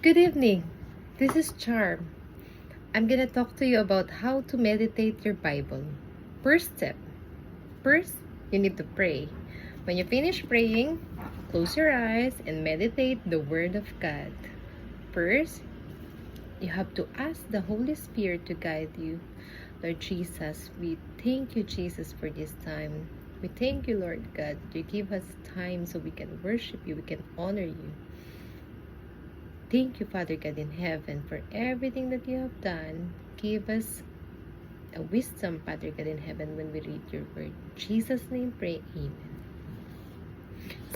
Good evening. This is Charm. I'm gonna talk to you about how to meditate your Bible. First step. First, you need to pray. When you finish praying, close your eyes and meditate the Word of God. First, you have to ask the Holy Spirit to guide you. Lord Jesus, we thank you, Jesus, for this time. We thank you, Lord God, you give us time so we can worship you, we can honor you. Thank you, Father God in heaven, for everything that you have done. Give us a wisdom, Father God in heaven, when we read your word. In Jesus' name, pray. Amen.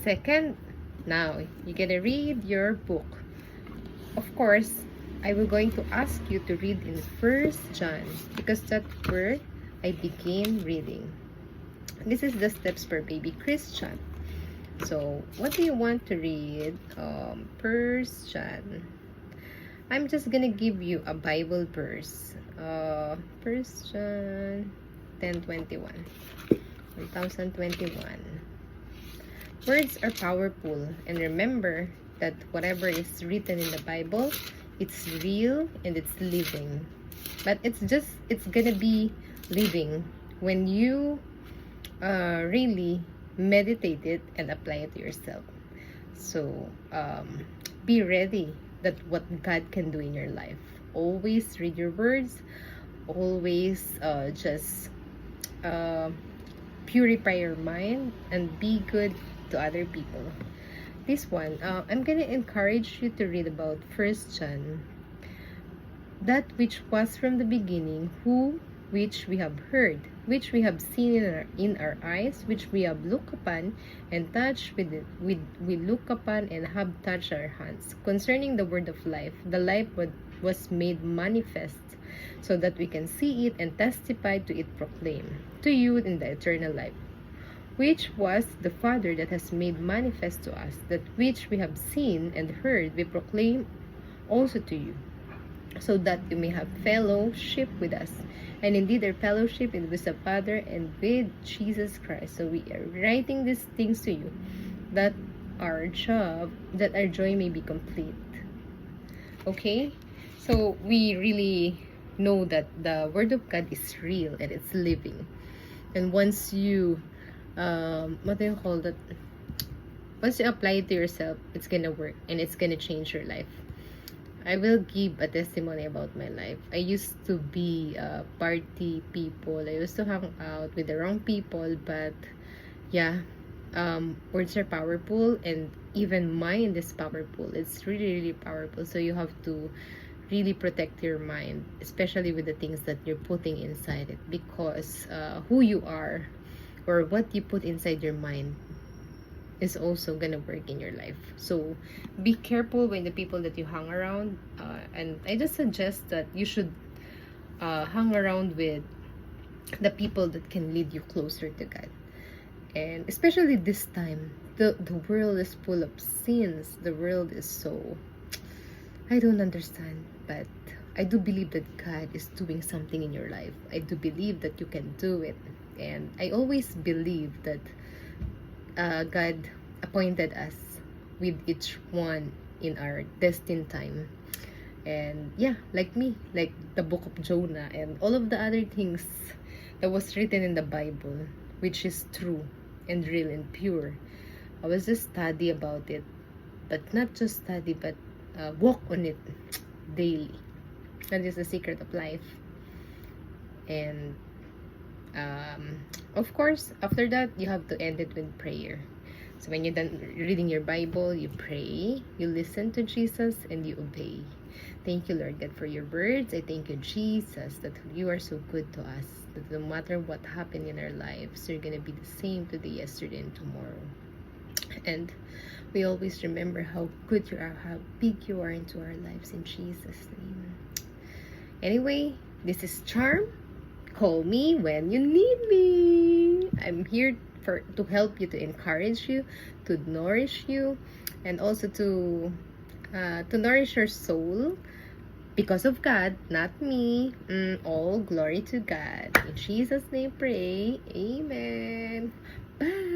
Second, now you gotta read your book. Of course, I will going to ask you to read in First John because that's where I begin reading. This is the steps for baby Christian. So, what do you want to read? First John. I'm just gonna give you a Bible verse. First John 10:21. 1021. Words are powerful, and remember that whatever is written in the Bible, it's real and it's living. But it's gonna be living when you really meditate it and apply it to yourself. So be ready that what God can do in your life. Always read your words. Always just purify your mind and be good to other people. This one, I'm gonna encourage you to read about First John. That which was from the beginning, which we have heard, which we have seen in our eyes, which we have looked upon and touched we look upon and have touched our hands. Concerning the word of life, the life was made manifest, so that we can see it and testify to it, proclaim to you in the eternal life, which was the Father that has made manifest to us. That which we have seen and heard, we proclaim also to you, so that you may have fellowship with us. And indeed, our fellowship is with the Father and with Jesus Christ. So we are writing these things to you, that our joy may be complete. Okay? So we really know that the Word of God is real and it's living. And once you, what do you call that? Once you apply it to yourself, it's gonna work and it's gonna change your life. I will give a testimony about my life. I used to be party people. I used to hang out with the wrong people, but yeah, words are powerful, and even mind is powerful. It's really, really powerful. So you have to really protect your mind, especially with the things that you're putting inside it, because who you are or what you put inside your mind is also gonna work in your life. So be careful when the people that you hang around, and I just suggest that you should hang around with the people that can lead you closer to God. And especially this time, the world is full of sins. The world is so, I don't understand, but I do believe that God is doing something in your life. I do believe that you can do it, and I always believe that God appointed us with each one in our destined time. And yeah, like me, like the book of Jonah and all of the other things that was written in the Bible, which is true and real and pure. I was just study about it, but not just study, but walk on it daily. That is the secret of life. And of course, after that, you have to end it with prayer. So when you're done reading your Bible, you pray, you listen to Jesus, and you obey. Thank you, Lord God, for your words. I thank you, Jesus, that you are so good to us. That no matter what happened in our lives, you're going to be the same today, yesterday, and tomorrow. And we always remember how good you are, how big you are into our lives, in Jesus' name. Anyway, this is Charm. Call me when you need me. I'm here to help you, to encourage you, to nourish you, and also to nourish your soul, because of God, not me. All glory to God. In Jesus' name pray. Amen. Bye.